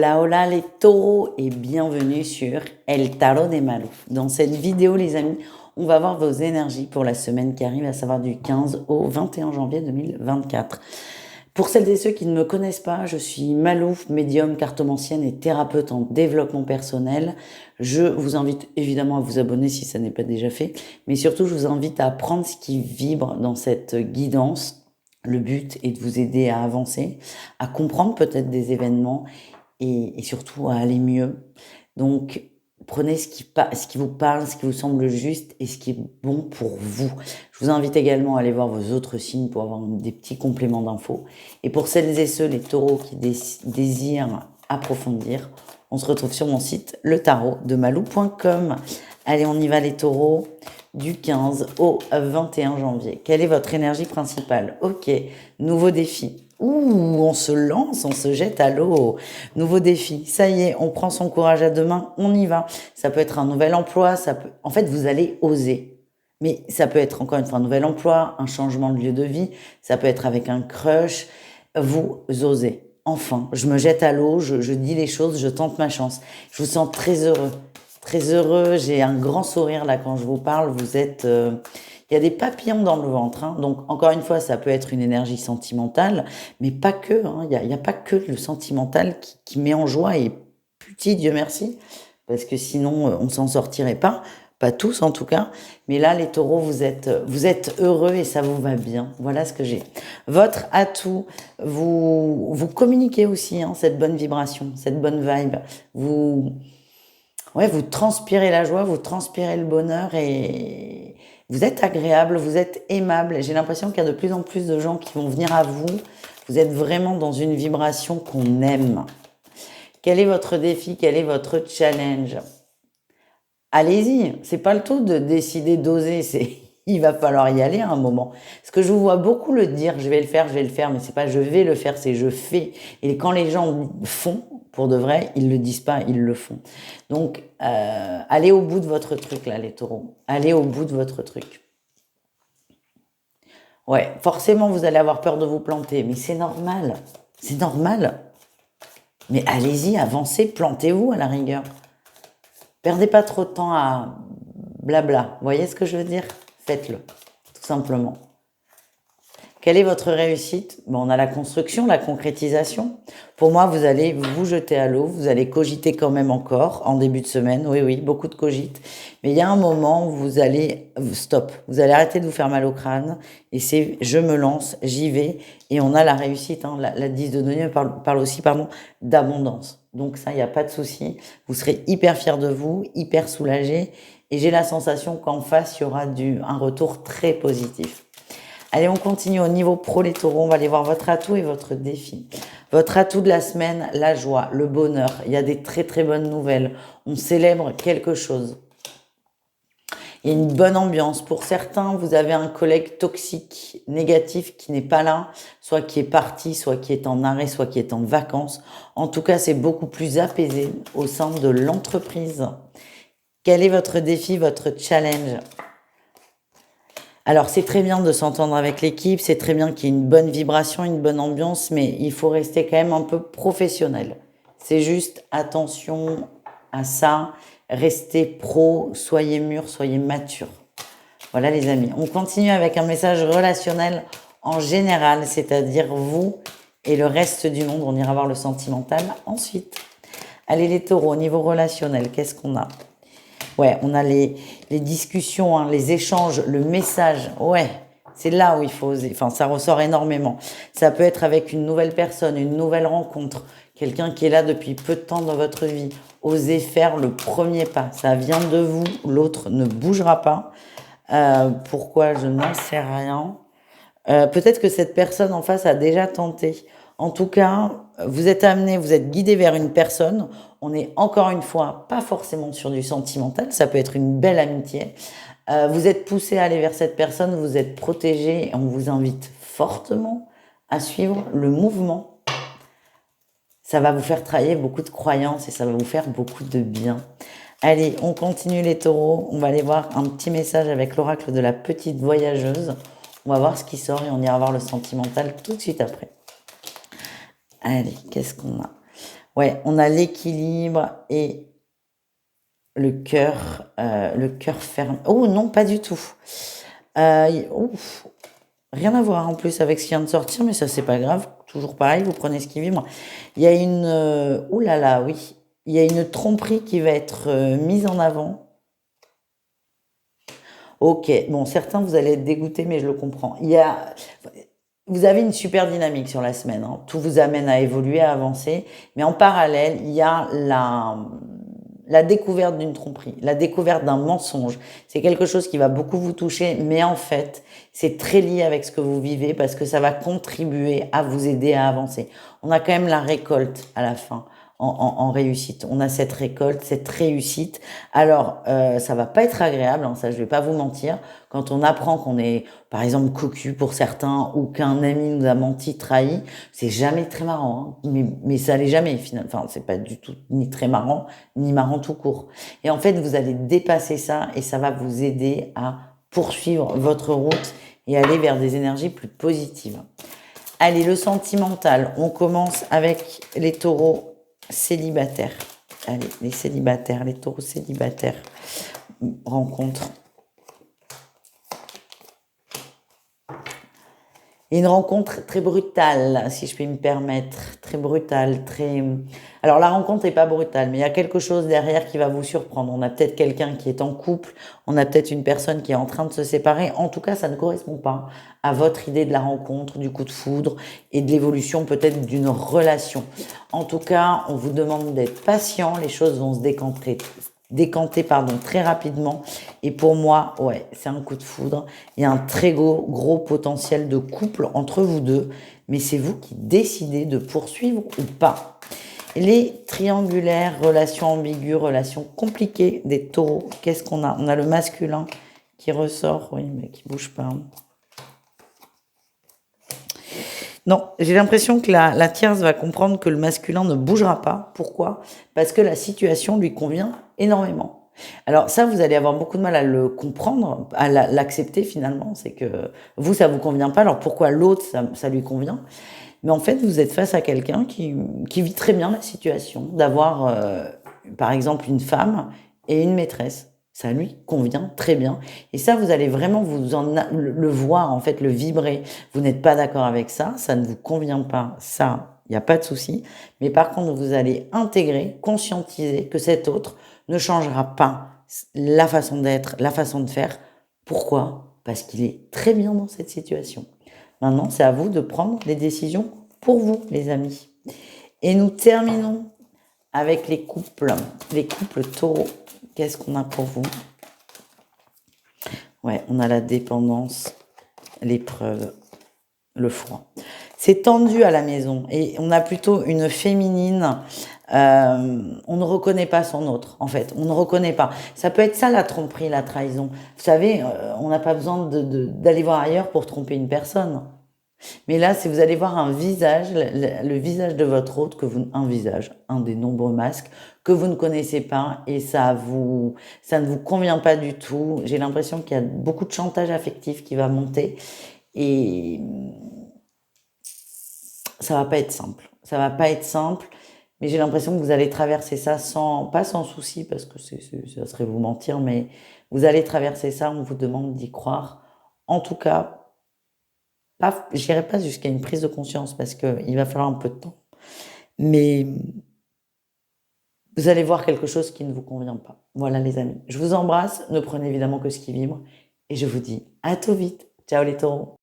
Hola, hola les taureaux et bienvenue sur El Tarot des Malouf. Dans cette vidéo les amis, on va voir vos énergies pour la semaine qui arrive, à savoir du 15 au 21 janvier 2024. Pour celles et ceux qui ne me connaissent pas, je suis Malouf, médium, cartomancienne et thérapeute en développement personnel. Je vous invite évidemment à vous abonner si ça n'est pas déjà fait, mais surtout je vous invite à apprendre ce qui vibre dans cette guidance. Le but est de vous aider à avancer, à comprendre peut-être des événements et surtout à aller mieux. Donc, prenez ce qui vous parle, ce qui vous semble juste et ce qui est bon pour vous. Je vous invite également à aller voir vos autres signes pour avoir des petits compléments d'infos. Et pour celles et ceux, les taureaux qui désirent approfondir, on se retrouve sur mon site, letarotdemalou.com. Allez, on y va les taureaux, du 15 au 21 janvier. Quelle est votre énergie principale? Ok, nouveau défi. Ouh, on se lance, on se jette à l'eau. Nouveau défi. Ça y est, on prend son courage à deux mains, on y va. Ça peut être un nouvel emploi, en fait, vous allez oser. Mais ça peut être encore une fois un nouvel emploi, un changement de lieu de vie. Ça peut être avec un crush. Vous osez. Enfin, je me jette à l'eau, je dis les choses, je tente ma chance. Je vous sens très heureux. Très heureux. J'ai un grand sourire là quand je vous parle. Vous êtes... il y a des papillons dans le ventre, hein. Donc, encore une fois, ça peut être une énergie sentimentale, mais pas que, hein. Il y a pas que le sentimental qui met en joie et petit, Dieu merci, parce que sinon, on s'en sortirait pas. Pas tous, en tout cas. Mais là, les taureaux, vous êtes heureux et ça vous va bien. Voilà ce que j'ai. Votre atout, vous communiquez aussi, hein, cette bonne vibration, cette bonne vibe. Vous transpirez la joie, vous transpirez le bonheur et vous êtes agréable, vous êtes aimable. J'ai l'impression qu'il y a de plus en plus de gens qui vont venir à vous. Vous êtes vraiment dans une vibration qu'on aime. Quel est votre défi? Quel est votre challenge? Allez-y, c'est pas le tout de décider d'oser, il va falloir y aller à un moment. Parce que je vous vois beaucoup le dire, je vais le faire, mais c'est pas je vais le faire, c'est je fais. Et quand les gens font, pour de vrai, ils le disent pas, ils le font. Donc, allez au bout de votre truc là, les taureaux. Allez au bout de votre truc. Ouais, forcément, vous allez avoir peur de vous planter, mais c'est normal. C'est normal. Mais allez-y, avancez, plantez-vous à la rigueur. Perdez pas trop de temps à blabla. Vous voyez ce que je veux dire? Faites-le, tout simplement. Quelle est votre réussite? Bon, on a la construction, la concrétisation. Pour moi, vous allez vous jeter à l'eau, vous allez cogiter quand même encore en début de semaine. Oui, oui, beaucoup de cogite. Mais il y a un moment où vous allez stop. Vous allez arrêter de vous faire mal au crâne. Et c'est je me lance, j'y vais. Et on a la réussite. Hein. La 10 de denier parle aussi d'abondance. Donc ça, il n'y a pas de souci. Vous serez hyper fiers de vous, hyper soulagés. Et j'ai la sensation qu'en face, il y aura un retour très positif. Allez, on continue au niveau pro, les taureaux. On va aller voir votre atout et votre défi. Votre atout de la semaine, la joie, le bonheur. Il y a des très très bonnes nouvelles. On célèbre quelque chose. Il y a une bonne ambiance. Pour certains, vous avez un collègue toxique, négatif, qui n'est pas là, soit qui est parti, soit qui est en arrêt, soit qui est en vacances. En tout cas, c'est beaucoup plus apaisé au sein de l'entreprise. Quel est votre défi, votre challenge? Alors, c'est très bien de s'entendre avec l'équipe, c'est très bien qu'il y ait une bonne vibration, une bonne ambiance, mais il faut rester quand même un peu professionnel. C'est juste attention à ça, restez pro, soyez mûrs, soyez matures. Voilà les amis, on continue avec un message relationnel en général, c'est-à-dire vous et le reste du monde. On ira voir le sentimental ensuite. Allez les taureaux, au niveau relationnel, qu'est-ce qu'on a? Ouais, on a les discussions, hein, les échanges, le message. Ouais, c'est là où il faut oser. Enfin, ça ressort énormément. Ça peut être avec une nouvelle personne, une nouvelle rencontre, quelqu'un qui est là depuis peu de temps dans votre vie. Osez faire le premier pas. Ça vient de vous. L'autre ne bougera pas. Pourquoi? Je n'en sais rien. Peut-être que cette personne en face a déjà tenté. En tout cas, vous êtes amené, vous êtes guidé vers une personne. On est encore une fois pas forcément sur du sentimental, ça peut être une belle amitié. Vous êtes poussé à aller vers cette personne, vous êtes protégé et on vous invite fortement à suivre le mouvement. Ça va vous faire travailler beaucoup de croyances et ça va vous faire beaucoup de bien. Allez, on continue les taureaux. On va aller voir un petit message avec l'oracle de la petite voyageuse. On va voir ce qui sort et on ira voir le sentimental tout de suite après. Allez, qu'est-ce qu'on a? Ouais, on a l'équilibre et le cœur ferme. Oh non, pas du tout. Ouf, rien à voir en plus avec ce qui vient de sortir, mais ça c'est pas grave. Toujours pareil, vous prenez ce qui vibre. Il y a une, ouh là là, oui, il y a une tromperie qui va être mise en avant. Ok, bon, certains vous allez être dégoûtés, mais je le comprends. Vous avez une super dynamique sur la semaine, hein. Tout vous amène à évoluer, à avancer, mais en parallèle, il y a la découverte d'une tromperie, la découverte d'un mensonge. C'est quelque chose qui va beaucoup vous toucher, mais en fait, c'est très lié avec ce que vous vivez parce que ça va contribuer à vous aider à avancer. On a quand même la récolte à la fin. En réussite. On a cette récolte, cette réussite. Alors, ça va pas être agréable, hein, ça je vais pas vous mentir. Quand on apprend qu'on est, par exemple, cocu pour certains ou qu'un ami nous a menti, trahi, c'est jamais très marrant, hein. Mais ça l'est jamais, finalement. Enfin, c'est pas du tout ni très marrant, ni marrant tout court. Et en fait, vous allez dépasser ça et ça va vous aider à poursuivre votre route et aller vers des énergies plus positives. Allez, le sentimental, on commence avec les taureaux célibataires. Allez, les célibataires, les taureaux célibataires. Rencontre. Et une rencontre très brutale, si je puis me permettre. Très brutale, très... Alors la rencontre n'est pas brutale, mais il y a quelque chose derrière qui va vous surprendre. On a peut-être quelqu'un qui est en couple, on a peut-être une personne qui est en train de se séparer. En tout cas, ça ne correspond pas à votre idée de la rencontre, du coup de foudre et de l'évolution peut-être d'une relation. En tout cas, on vous demande d'être patient, les choses vont se décanter très rapidement. Et pour moi, ouais, c'est un coup de foudre. Il y a un très gros potentiel de couple entre vous deux, mais c'est vous qui décidez de poursuivre ou pas. Les triangulaires, relations ambiguës, relations compliquées des taureaux, qu'est-ce qu'on a? On a le masculin qui ressort, oui, mais qui bouge pas. Non, j'ai l'impression que la tierce va comprendre que le masculin ne bougera pas. Pourquoi? Parce que la situation lui convient énormément. Alors ça, vous allez avoir beaucoup de mal à le comprendre, à l'accepter finalement. C'est que vous, ça vous convient pas. Alors pourquoi l'autre, ça lui convient? Mais en fait, vous êtes face à quelqu'un qui vit très bien la situation, d'avoir, par exemple, une femme et une maîtresse. Ça lui convient très bien. Et ça, vous allez vraiment le voir, en fait, le vibrer. Vous n'êtes pas d'accord avec ça, ça ne vous convient pas, ça, il n'y a pas de souci. Mais par contre, vous allez intégrer, conscientiser que cet autre ne changera pas la façon d'être, la façon de faire. Pourquoi? Parce qu'il est très bien dans cette situation. Maintenant, c'est à vous de prendre des décisions pour vous, les amis. Et nous terminons avec les couples taureaux. Qu'est-ce qu'on a pour vous? Ouais, on a la dépendance, l'épreuve, le froid. C'est tendu à la maison et on a plutôt une féminine. On ne reconnaît pas son autre, en fait. On ne reconnaît pas. Ça peut être ça la tromperie, la trahison. Vous savez, on n'a pas besoin d'aller voir ailleurs pour tromper une personne. Mais là, si vous allez voir un visage, le visage de votre hôte, un visage, un des nombreux masques que vous ne connaissez pas et ça ne vous convient pas du tout. J'ai l'impression qu'il y a beaucoup de chantage affectif qui va monter et ça va pas être simple. Ça va pas être simple, mais j'ai l'impression que vous allez traverser ça pas sans souci parce que ça serait vous mentir, mais vous allez traverser ça. On vous demande d'y croire. En tout cas, j'irai pas jusqu'à une prise de conscience parce qu'il va falloir un peu de temps. Mais vous allez voir quelque chose qui ne vous convient pas. Voilà les amis. Je vous embrasse. Ne prenez évidemment que ce qui vibre. Et je vous dis à tout vite. Ciao les taureaux.